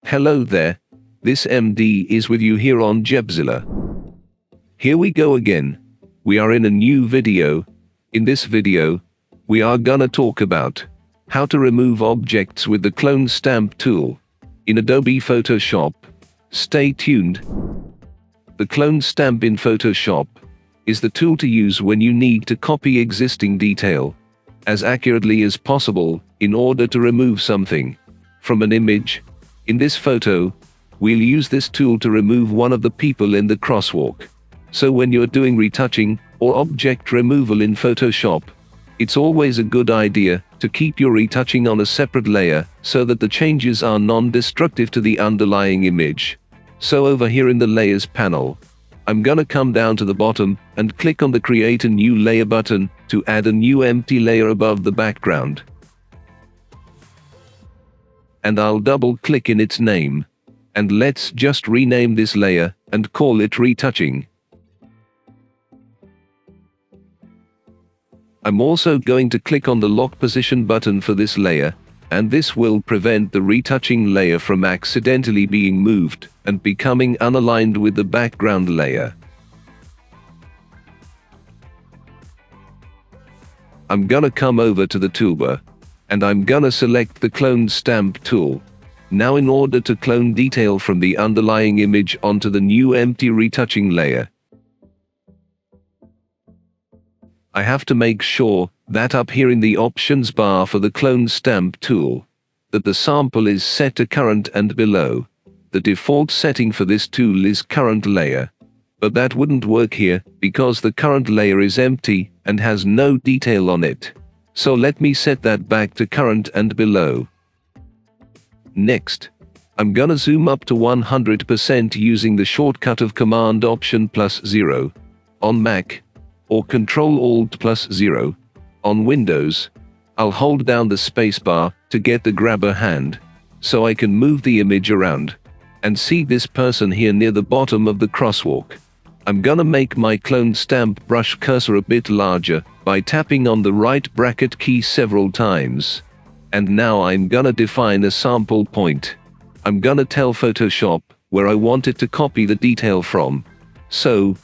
Hello there, this MD is with you here on GebZilla. Here we go again. We are in a new video. In this video, we are gonna talk about how to remove objects with the clone stamp tool in Adobe Photoshop. Stay tuned. The clone stamp in Photoshop is the tool to use when you need to copy existing detail as accurately as possible in order to remove something from an image. In this photo, we'll use this tool to remove one of the people in the crosswalk. So when you're doing retouching or object removal in Photoshop, it's always a good idea to keep your retouching on a separate layer so that the changes are non-destructive to the underlying image. So over here in the Layers panel, I'm gonna come down to the bottom and click on the Create a New Layer button to add a new empty layer above the background. And I'll double-click in its name. And let's just rename this layer and call it Retouching. I'm also going to click on the Lock Position button for this layer, and this will prevent the retouching layer from accidentally being moved and becoming unaligned with the background layer. I'm gonna come over to the toolbar, and I'm gonna select the Clone Stamp tool. Now in order to clone detail from the underlying image onto the new empty retouching layer, I have to make sure that up here in the options bar for the Clone Stamp tool, that the sample is set to current and below. The default setting for this tool is current layer, but that wouldn't work here because the current layer is empty and has no detail on it. So let me set that back to current and below. Next, I'm gonna zoom up to 100% using the shortcut of Command Option +0 on Mac, or Ctrl-Alt+0 on Windows. I'll hold down the spacebar to get the grabber hand, so I can move the image around and see this person here near the bottom of the crosswalk. I'm gonna make my clone stamp brush cursor a bit larger by tapping on the right bracket key several times. And now I'm gonna define a sample point. I'm gonna tell Photoshop where I want it to copy the detail from. So,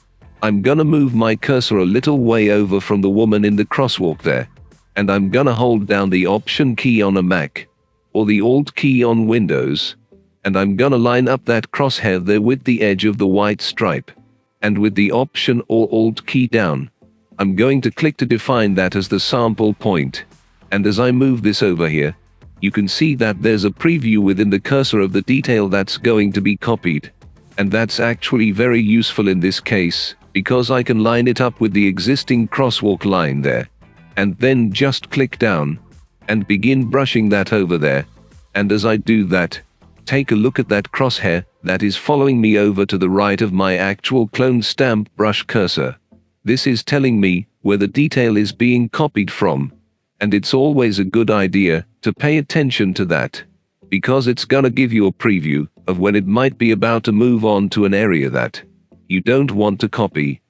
I'm gonna move my cursor a little way over from the woman in the crosswalk there. And I'm gonna hold down the Option key on a Mac, or the Alt key on Windows. And I'm gonna line up that crosshair there with the edge of the white stripe. And with the Option or Alt key down, I'm going to click to define that as the sample point. And as I move this over here, you can see that there's a preview within the cursor of the detail that's going to be copied. And that's actually very useful in this case, because I can line it up with the existing crosswalk line there. And then just click down, and begin brushing that over there. And as I do that, take a look at that crosshair that is following me over to the right of my actual clone stamp brush cursor. This is telling me where the detail is being copied from. And it's always a good idea to pay attention to that, because it's gonna give you a preview of when it might be about to move on to an area that you don't want to copy.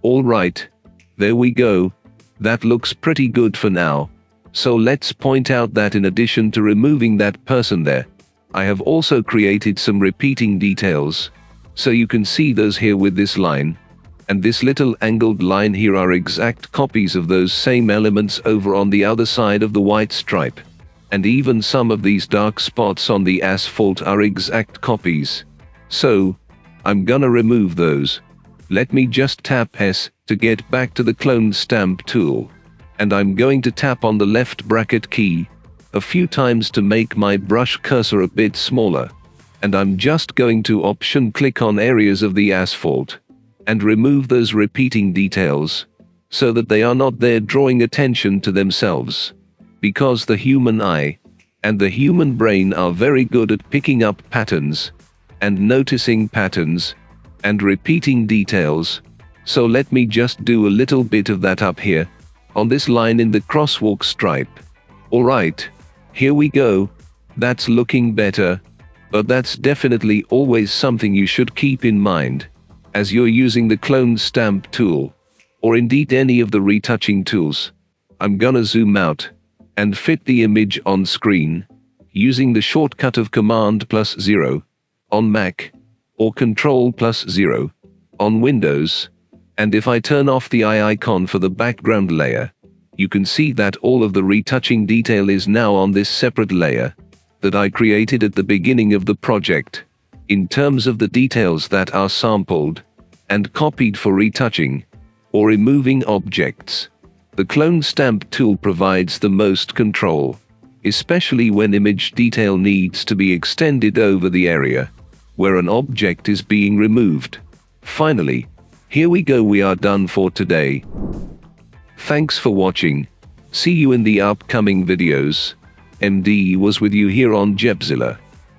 Alright, there we go. That looks pretty good for now. So let's point out that in addition to removing that person there, I have also created some repeating details. So you can see those here with this line. And this little angled line here are exact copies of those same elements over on the other side of the white stripe. And even some of these dark spots on the asphalt are exact copies. So, I'm gonna remove those. Let me just tap S to get back to the Clone Stamp tool. And I'm going to tap on the left bracket key a few times to make my brush cursor a bit smaller. And I'm just going to Option click on areas of the asphalt and remove those repeating details so that they are not there drawing attention to themselves. Because the human eye and the human brain are very good at picking up patterns and noticing patterns and repeating details. So let me just do a little bit of that up here on this line in the crosswalk stripe. Alright, here we go. That's looking better. But that's definitely always something you should keep in mind as you're using the Clone Stamp tool. or indeed any of the retouching tools, I'm gonna zoom out and fit the image on screen using the shortcut of Command+0 on Mac or Ctrl+0 on Windows. And if I turn off the eye icon for the background layer, you can see that all of the retouching detail is now on this separate layer that I created at the beginning of the project. In terms of the details that are sampled and copied for retouching or removing objects, the clone stamp tool provides the most control, especially when image detail needs to be extended over the area where an object is being removed. Finally, here we go, we are done for today. Thanks for watching. See you in the upcoming videos. MD was with you here on GebZilla.